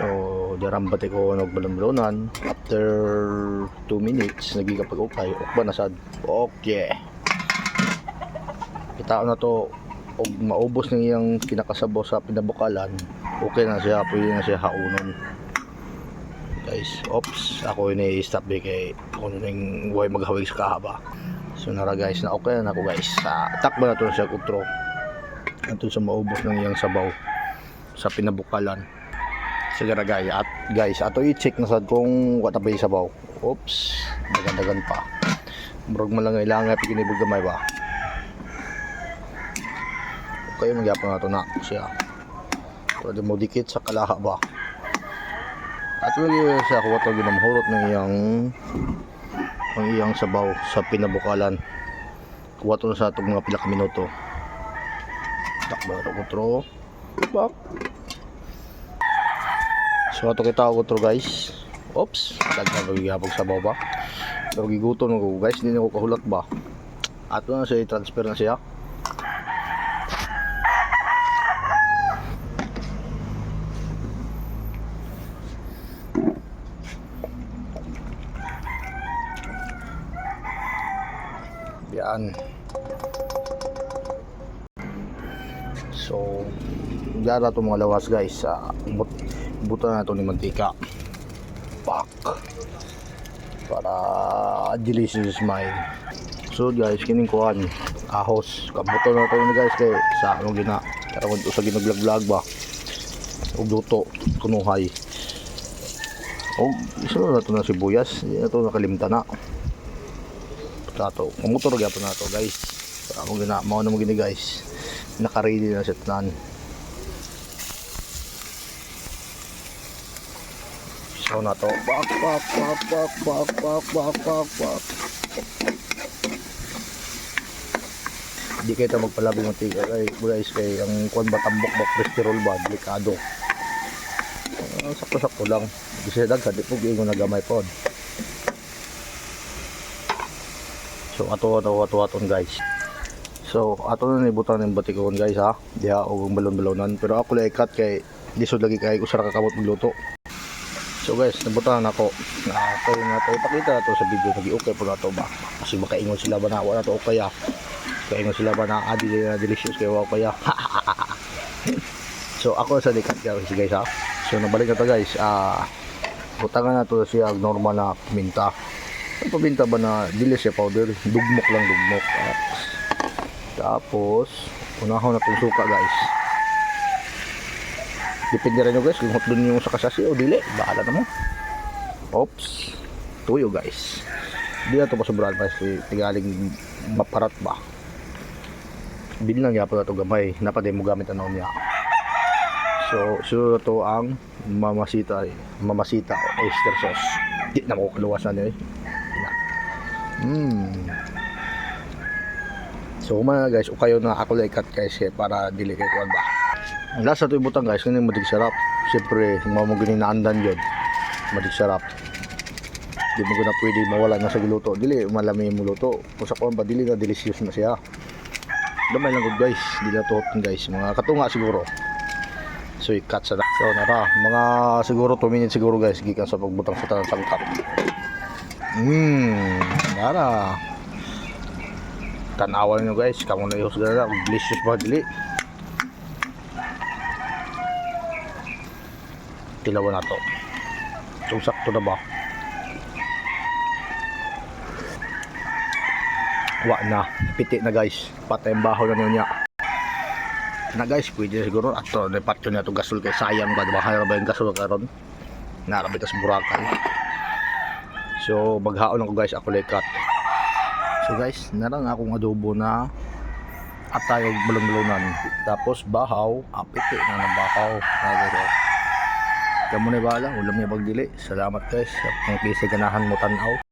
So dirambati ko nagbalon-balonan. After 2 minutes nagigapag ukay ukba na sad. Okay, kita na to og maubos na iyang kinakasabaw sa pinabukalan. Okay na siya, pwede na siya haunon guys. Oops, ako ini stop di kay kuno ning way maghawig sa kahaba. So nara guys, na okay na ako guys. Takbo na to siya kutro ato sa maubos ng iyang sabaw sa pinabukalan. Sige ra guys, ato i-check na sad kung wata pa yung sabaw. Oops, dagan-dagan pa. Murag malangay-langay pag kinibog gamay ba. Okay, magyapon na ito na siya. Pwede mo dikit sa kalaha ba. At wala siya kuha ito ginamhurot ng iyang sabaw sa pinabukalan. Kuha ito na sa itong mga pila ka minuto. Takbo na ito kutro. Bak. So ito kita kutro guys. Oops, dagdag magigapag sabaw ba. Pero gigutom ako guys, hindi na ako kahulat ba. At na siya i-transfer na siya. Yan. So dara to mga lawas guys. Buta na ito ni mantika. Pak. Para delicious mine. So guys, kining kuan ahos. Kabuto na ito ni guys kay sa ano gina. Karon to sa ginaglag ba. Og luto kunuhay. Og isa na ito na sibuyas. Ito nakalimta na. Tato, mamotor gyapon na to guys. Ako gina mao na mo gini guys. Naka-ready na siya tanan. So na to. Bak. Di kayo ta magpalabing mantika guys kay ang kuan ba tambok ba cholesterol ba delikado. Sakto-sakto lang. Kasi dagsa di pug ingon na gamay pod. So ato guys. So ato na ni butang ng batikon guys ha. Diha og balon-balonan pero ako lay cut kay lisod lagi kay usa ra ka kamot magluto. So guys, nabutan ako. Ako na to ipakita na to sa video nagi-okay po na to ba. Kasi makaingon sila ba na wala to okay ah. Kaingon sila ba na adi na delicious kay wa kaya. So ako sa dikat guys ha. So nabalik na to guys. Butangan na to siya normal na minta. Ang pabinta ba na dili siya powder, dugmok. Tapos unahon na itong suka guys. Depende rin nyo guys kung hot dun yung sa kasasi o dili, bahala na mo. Oops, tuyo guys. Di na ito pasobrahan kasi tigaling maparat ba. Bili lang yapon na ito gamay, napaday mo gamit ano niya. So ito ang mamasita oyster sauce. Di na mo kaluwasan eh. So umana guys, ukayo na ako like cut guys para dili kay kuan ba. Ang lasa to ibutang guys, kani madig sarap. Siyempre, mao mo gini naandan yun. Madig sarap. Di mo na pwede mawala na sa giluto. Dili malami mo luto. Kung sa kuan ba dili na delicious na siya. Damay lang gud guys, dili na to guys. Mga katunga siguro. So i-cut sa so nara, mga siguro 2 minutes siguro guys gikan sa pagbutang sa tanang sangkap. Nara. Tanawan nyo guys, kamo na ihusga na delicious ba dili. Tilawan na to. So sakto na ba? Wa na, piti na guys. Patay ang baho na niya. Na guys, pwede siguro ato na patyo na to gasol kay sayang ba diba? Hayra ba yung gasol karon? Narabi tas burakan. So maghaon ako guys, ako lekat. So guys, narang akong adobo na atay og balong-balongan. Tapos bahaw, apiti na ng bahaw. Nagaro. Kamo na bala, ulam ni bagdili. Salamat guys sa pang ganahan mo tan-aw.